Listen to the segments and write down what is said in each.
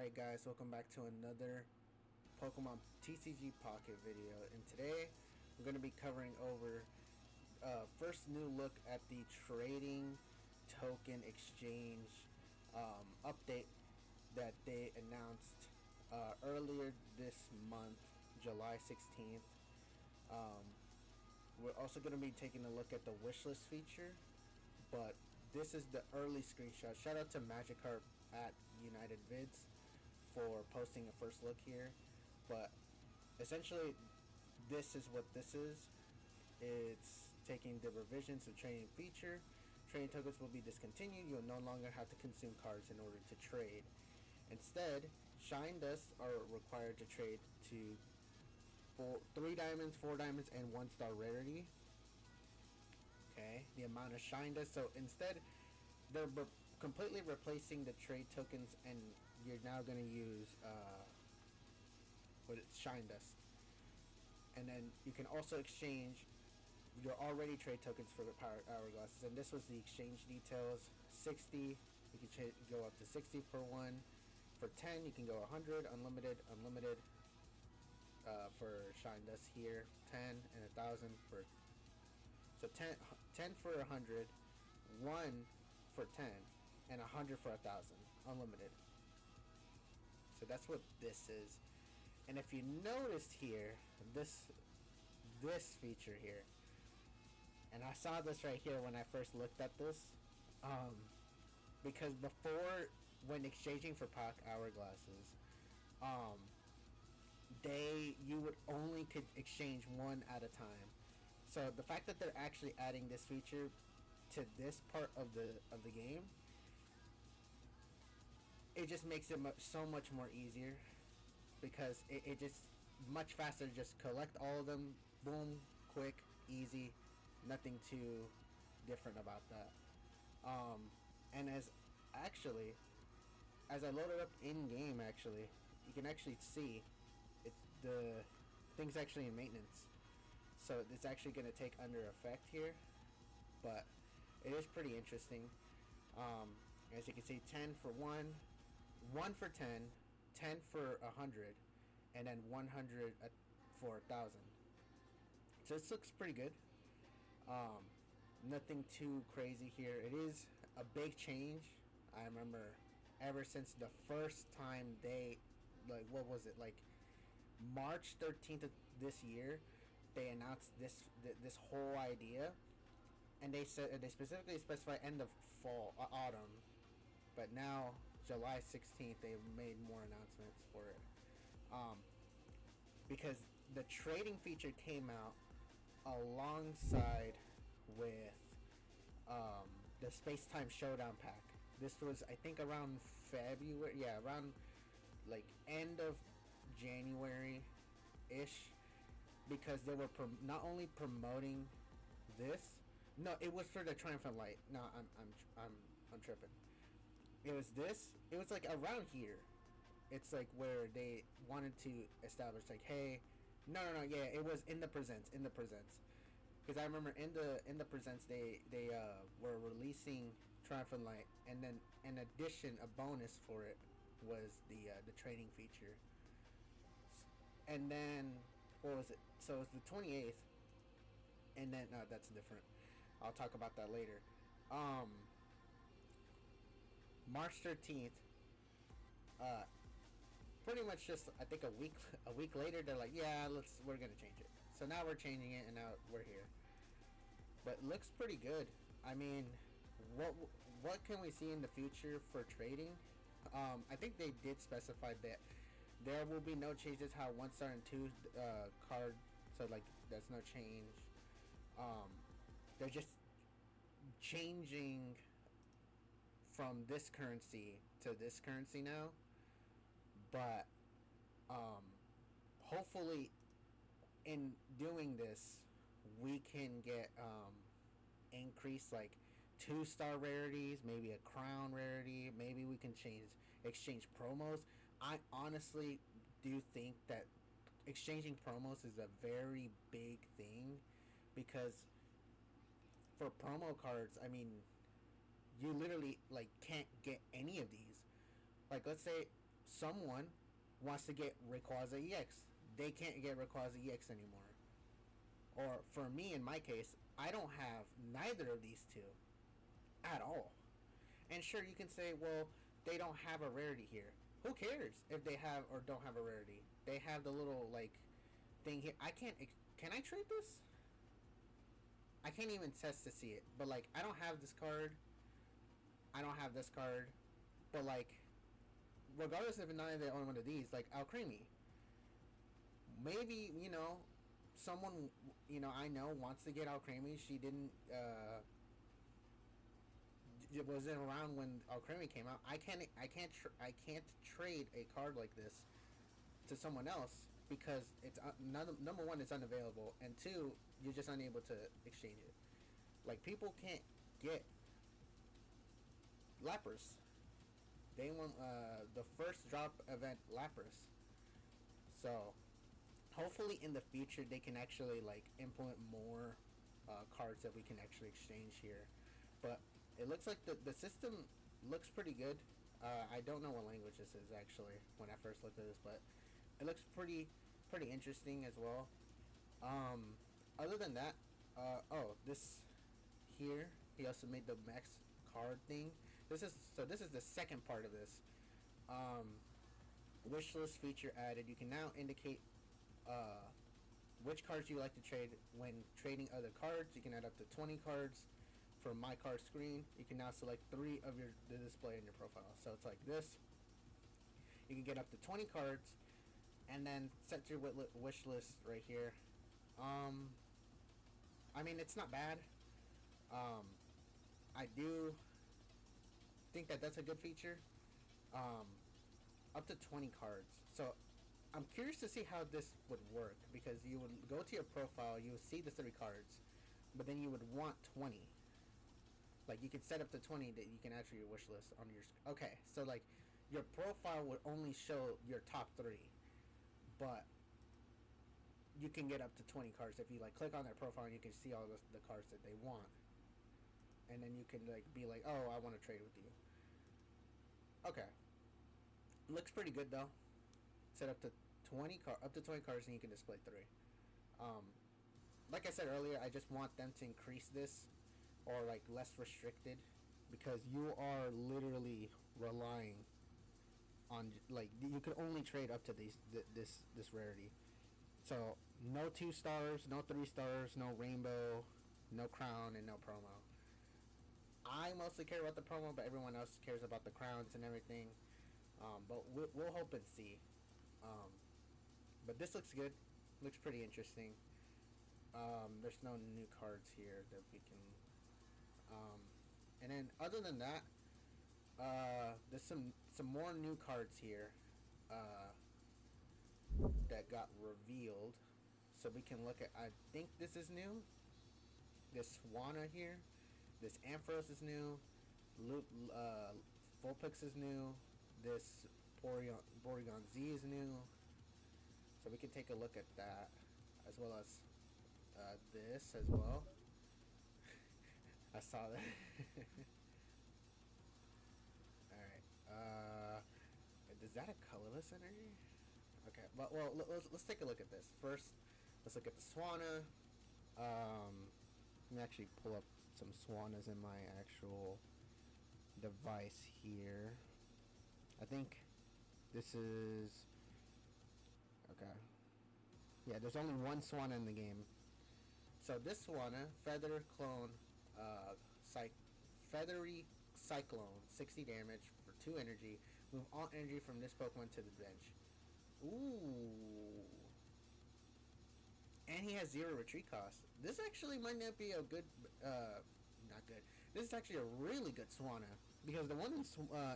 Alright guys, welcome back to another Pokemon TCG Pocket video, and today I'm going to be covering over first new look at the trading token exchange update that they announced earlier this month, July 16th. We're also going to be taking a look at the wishlist feature, but this is the early screenshot. Shout out to Magikarp at United Vids for posting a first look here. But essentially, this is what this is. It's taking the revisions to trading feature. Trading tokens will be discontinued. You'll no longer have to consume cards in order to trade. Instead, Shine Dusts are required to trade to 3 diamonds, 4 diamonds, and 1 star rarity. Okay, the amount of Shine Dust. So instead, they're completely replacing the trade tokens, and you're now going to use Shine Dust. And then you can also exchange your already trade tokens for the power hourglasses. And this was the exchange details. 60, you can go up to 60 per one. For 10, you can go 100, unlimited, for Shine Dust here. 10 and 1,000 for. So 10 for 100, 1 for 10, and 100 for 1,000, unlimited. So that's what this is. And if you noticed here, this feature here, and I saw this right here when I first looked at this, because before, when exchanging for Pock Hourglasses, you would only could exchange one at a time. So the fact that they're actually adding this feature to this part of the game, it just makes it so much more easier, because it just much faster to just collect all of them, boom, quick, easy, nothing too different about that. And as I load it up in game, actually, you can actually see the thing's actually in maintenance. So it's actually going to take under effect here, but it is pretty interesting. As you can see, 10 for 1, 1 for 10, 10 for 100, and then 100 for 1,000. So this looks pretty good. Nothing too crazy here. It is a big change. I remember ever since the first time they, like, what was it, like March 13th of this year, they announced this whole idea, and they said they specifically specify end of autumn, but now July 16th they've made more announcements for it, because the trading feature came out alongside with the Space Time Showdown pack. This was, I think, around February, around like end of January ish, because they were not only promoting this. No, it was for the Triumphant Light. No, I'm tripping. It was this. It was like around here. It's like where they wanted to establish, like, hey, no, yeah, it was in the presents. Because I remember in the presents they were releasing Triumphant Light, and then in addition, a bonus for it was the trading feature. And then, what was it? So it's the 28th, and then no, that's different. I'll talk about that later. March 13th. Pretty much just, I think, a week later, they're like, yeah, we're gonna change it. So now we're changing it, and now we're here. But it looks pretty good. I mean, what can we see in the future for trading? I think they did specify that there will be no changes. How 1 star and 2 card, so like that's no change. They're just changing from this currency to this currency now. But hopefully, in doing this, we can get increase, like 2 star rarities, maybe a crown rarity. Maybe we can exchange promos. I honestly do think that exchanging promos is a very big thing, because for promo cards, I mean, you literally like can't get any of these. Like, let's say someone wants to get Rayquaza EX. They can't get Rayquaza EX anymore. Or for me, in my case, I don't have neither of these two at all. And sure, you can say, well, they don't have a rarity here. Who cares if they have or don't have a rarity? They have the little like thing here. I can't. Can I trade this? I can't even test to see it. But like, I don't have this card. I don't have this card. But like, regardless if none of they own one of these, like Alcremie, maybe someone I know wants to get Alcremie. She didn't. It wasn't around when Alcremie came out. I can't trade a card like this to someone else because it's number one, it's unavailable, and two, you're just unable to exchange it. Like, people can't get Lapras. They want the first drop event Lapras. So hopefully in the future they can actually like implement more cards that we can actually exchange here. But it looks like the system looks pretty good. I don't know what language this is actually when I first looked at this, but it looks pretty interesting as well. Other than that, this here, he also made the max card thing. This is the second part of this. Wish list feature added. You can now indicate which cards you like to trade when trading other cards. You can add up to 20 cards. From my card screen, you can now select 3 of the display in your profile. So it's like this. You can get up to 20 cards, and then set your wish list right here. I mean, it's not bad. I do think that that's a good feature. Up to 20 cards. So I'm curious to see how this would work, because you would go to your profile, you would see the 3 cards, but then you would want 20. Like, you can set up to 20 that you can add to your wish list on your... Okay, so, like, your profile would only show your top 3. But you can get up to 20 cards if you, like, click on their profile and you can see all the cards that they want. And then you can, like, be like, oh, I want to trade with you. Okay. Looks pretty good, though. Set up to 20 cards and you can display 3. Like I said earlier, I just want them to increase this, or like less restricted, because you are literally relying on, like, you could only trade up to this rarity. So no 2 stars, no 3 stars, no rainbow, no crown, and no promo. I mostly care about the promo, but everyone else cares about the crowns and everything. But we'll hope and see. But this looks good. Looks pretty interesting. There's no new cards here that we can... and then other than that, there's some more new cards here that got revealed, so we can look at. I think this is new. This Swanna here, this Ampharos is new. Vulpix is new. This Porygon Z is new. So we can take a look at that, as well as this as well. I saw that. Alright. Is that a colorless energy? Okay. Well, let's take a look at this. First, let's look at the Swanna. Let me actually pull up some Swannas in my actual device here. I think this is... Okay. Yeah, there's only one Swanna in the game. So this Swanna, Feather Clone, Feathery Cyclone, 60 damage for 2 energy. Move all energy from this Pokemon to the bench. Ooh. And he has 0 retreat cost. This actually might not be a good... not good. This is actually a really good Swanna, because the one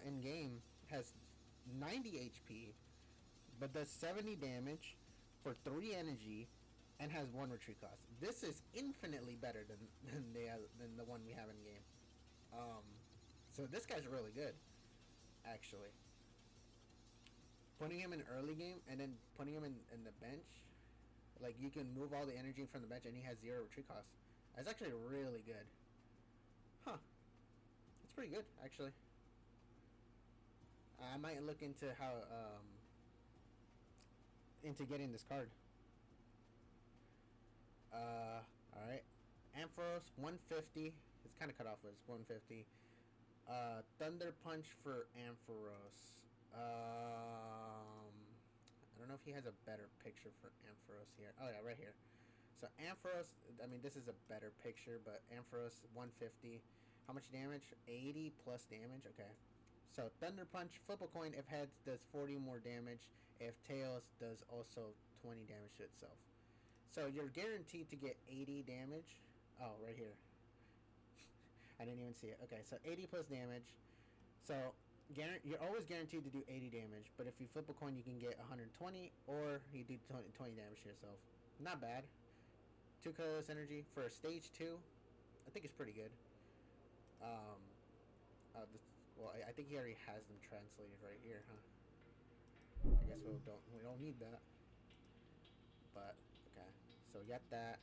in game has 90 HP, but does 70 damage for 3 energy, and has 1 retreat cost. This is infinitely better than the one we have in game. So this guy's really good, actually. Putting him in early game and then putting him in the bench, like, you can move all the energy from the bench and he has 0 retreat cost. That's actually really good. Huh. That's pretty good, actually. I might look into how into getting this card. All right. Ampharos 150. It's kind of cut off, but it's 150. Thunder Punch for Ampharos. I don't know if he has a better picture for Ampharos here. Oh yeah, right here. So Ampharos, I mean this is a better picture, but Ampharos 150. How much damage? 80 plus damage. Okay. So Thunder Punch, flip a coin. If heads, does 40 more damage. If tails, does also 20 damage to itself. So you're guaranteed to get 80 damage. Oh, right here. I didn't even see it. Okay, so 80 plus damage. So you're always guaranteed to do 80 damage, but if you flip a coin, you can get 120, or you do 20 damage to yourself. Not bad. 2 colorless energy for a stage 2. I think it's pretty good. Um, well, I think he already has them translated right here, huh? I guess we don't need that. But okay, so we got that.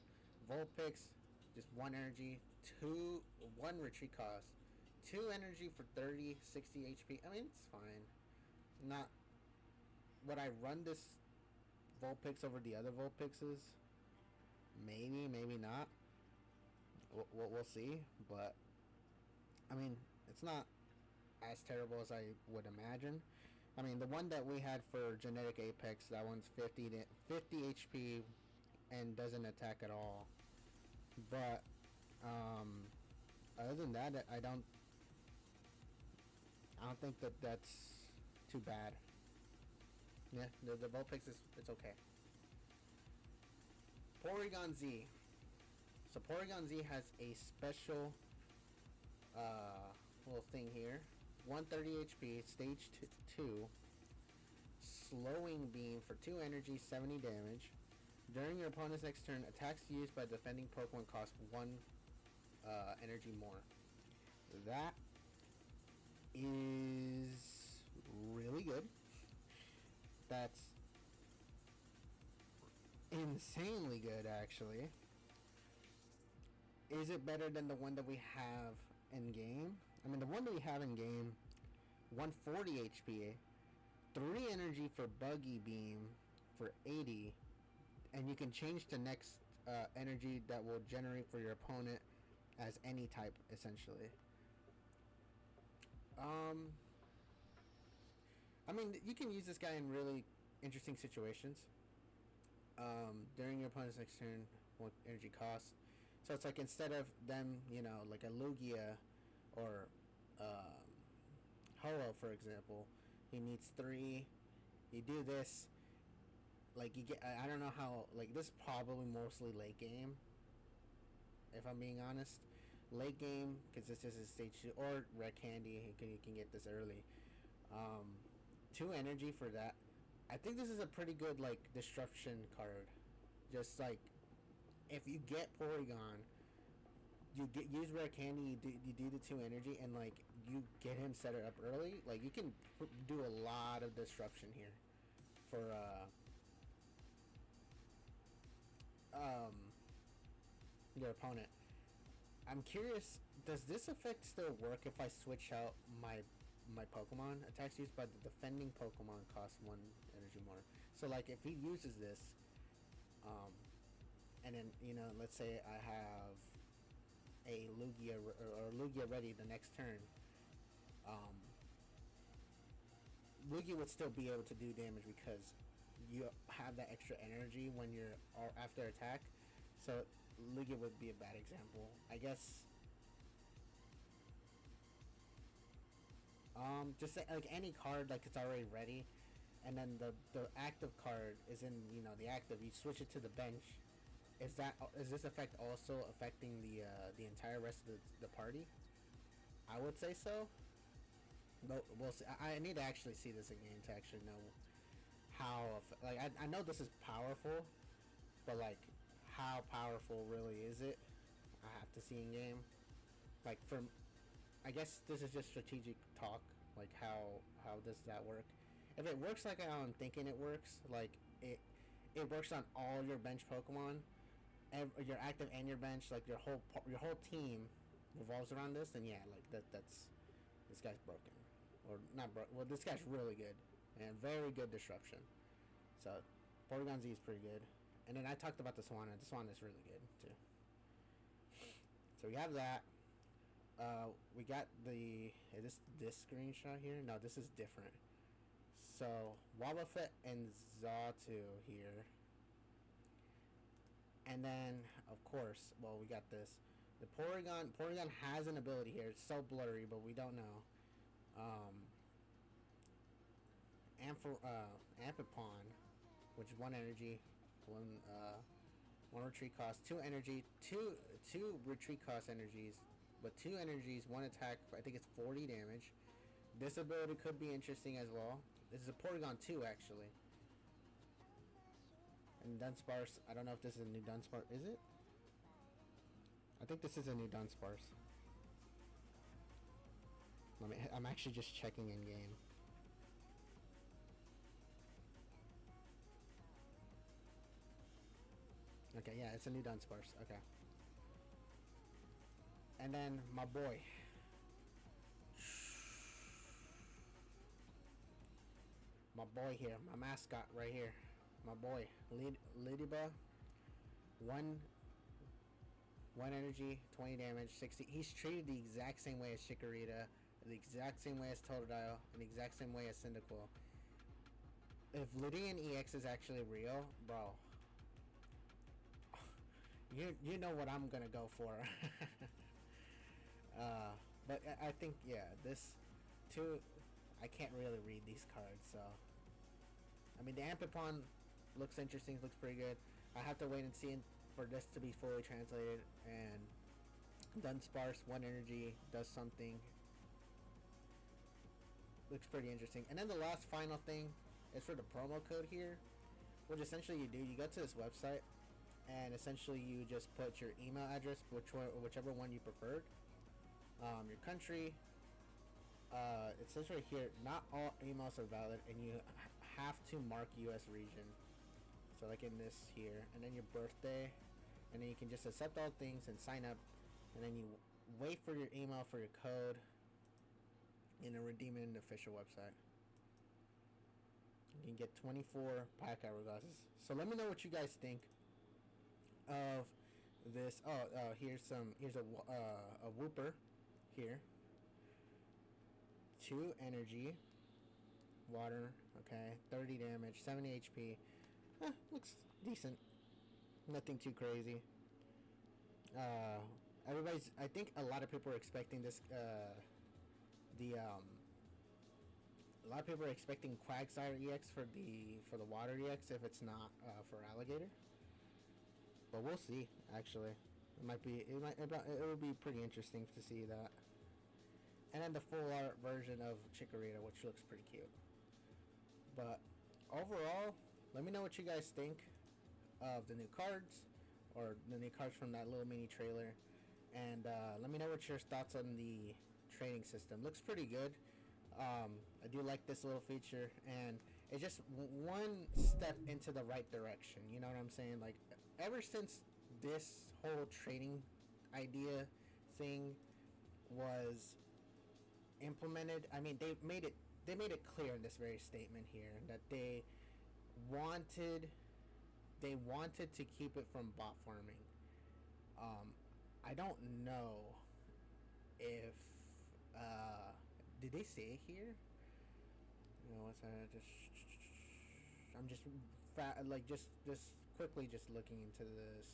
Vulpix, just 1 energy, 1 retreat cost, 2 energy for 30, 60 HP. I mean, it's fine. Not. Would I run this Vulpix over the other Vulpixes? Maybe, maybe not. We'll see. But I mean, it's not as terrible as I would imagine. I mean, the one that we had for Genetic Apex, that one's 50 HP and doesn't attack at all. But other than that, I don't think that that's too bad. Yeah, the Vulpix it's okay. Porygon Z. So Porygon Z has a special little thing here. 130 HP, stage 2. Slowing Beam for 2 energy, 70 damage. During your opponent's next turn, attacks used by defending Pokemon cost 1 energy more. That is really good. That's insanely good, actually. Is it better than the one that we have in game? I mean, the one that we have in game, 140 HP, 3 energy for Buggy Beam for 80, and you can change the next energy that will generate for your opponent as any type, essentially. I mean, you can use this guy in really interesting situations. During your opponent's next turn, what energy cost? So it's like instead of them, like a Lugia or Ho-Oh, for example, he needs 3. You do this, like you get. I don't know how. Like this is probably mostly late game. If I'm being honest, late game because this is a stage 2 or Red Candy. You can get this early. 2 energy for that. I think this is a pretty good like disruption card. Just like if you get Porygon, use Rare Candy. You do the 2 energy, and like you get him set it up early. Like you can do a lot of disruption here for your opponent. I'm curious. Does this effect still work if I switch out my Pokemon? Attacks used by the defending Pokemon cost 1 energy more. So like if he uses this, and then let's say I have a Lugia or Lugia ready the next turn, Lugia would still be able to do damage because you have that extra energy when you're after attack. So Lugia would be a bad example, I guess. Just say, like any card, like it's already ready, and then the active card is in the active. You switch it to the bench. Is this effect also affecting the entire rest of the party? I would say so. No, we'll see. I need to actually see this in game to actually know how. Like I know this is powerful, but like how powerful really is it? I have to see in game. Like I guess this is just strategic talk. Like how does that work? If it works like how I'm thinking it works, like it works on all your bench Pokemon, your active and your bench, like your whole team revolves around this. Then yeah, like that's this guy's broken. or not broke. Well, this guy's really good and very good disruption. So Porygon Z is pretty good. And then I talked about the Swanna. The Swanna is really good too. So we have that. We got the. Is this screenshot here? No, this is different. So Wobbuffet and Xatu here. And then, of course, well, we got this. The Porygon has an ability here. It's so blurry, but we don't know. Ampipon, which is 1 energy, one retreat cost, 2 energy, two retreat cost energies, but 2 energies, 1 attack. I think it's 40 damage. This ability could be interesting as well. This is a Porygon 2, actually. And Dunsparce, I don't know if this is a new Dunsparce. Is it? I think this is a new Dunsparce. I'm actually just checking in game. Okay, yeah, it's a new Dunsparce. Okay. And then my boy. My boy here, my mascot right here. My boy, Lidiba. One energy, 20 damage, 60. He's treated the exact same way as Chikorita, the exact same way as Totodile, and the exact same way as Cyndaquil. If Lydian EX is actually real, bro, you know what I'm gonna go for. But I think, yeah, this too. I can't really read these cards, so I mean the Ampipon looks interesting, looks pretty good. I have to wait and see for this to be fully translated. And Dunsparce, 1 energy, does something. Looks pretty interesting. And then the last final thing is for the promo code here, which essentially you do. You go to this website, and essentially you just put your email address, whichever one you preferred, your country. It says right here, not all emails are valid, and you have to mark U.S. region. So like in this here, and then your birthday, and then you can just accept all things and sign up, and then you wait for your email for your code, and then redeem it in the official website. You can get 24 pack hourglasses. So let me know what you guys think of this. Here's a Wooper here. 2 energy, water, okay, 30 damage, 70 HP. Looks decent. Nothing too crazy. I think a lot of people are expecting this. A lot of people are expecting Quagsire EX for the water EX if it's not for Alligator. But we'll see. Actually, it will be pretty interesting to see that. And then the full art version of Chikorita, which looks pretty cute. But overall, let me know what you guys think of the new cards, or the new cards from that little mini trailer. And let me know what your thoughts on the trading system. Looks pretty good. I do like this little feature, and it's just one step into the right direction. You know what I'm saying? Like, ever since this whole trading idea thing was implemented, I mean, they made it clear in this very statement here that they wanted to keep it from bot farming. I don't know if did they say it here? You know, what's that? I'm just quickly just looking into this.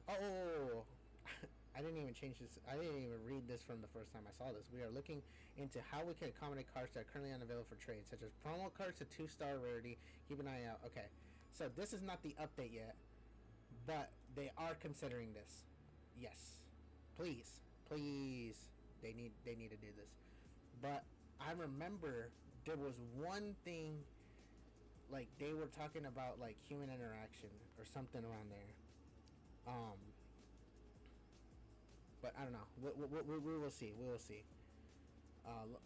Oh, I didn't even change this. I didn't even read this from the first time I saw this. We are looking into how we can accommodate cards that are currently unavailable for trade, such as promo cards to 2-star rarity. Keep an eye out. Okay, so this is not the update yet, but they are considering this. Yes, please, they need to do this. But I remember there was one thing, like they were talking about like human interaction or something around there. But I don't know. We will see. We will see.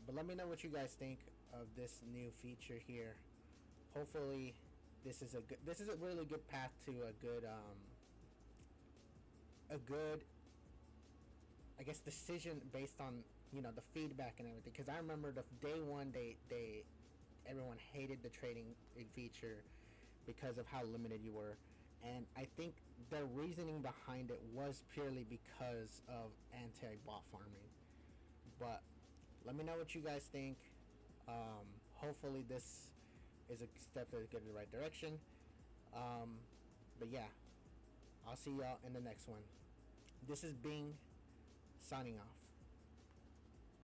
But let me know what you guys think of this new feature here. Hopefully, this is a really good path to a good I guess decision based on the feedback and everything. Because I remember the day one, they everyone hated the trading feature because of how limited you were, and I think the reasoning behind it was purely because of anti-bot farming. But let me know what you guys think. Hopefully this is a step to get in the right direction. But yeah, I'll see y'all in the next one. This is Bing signing off.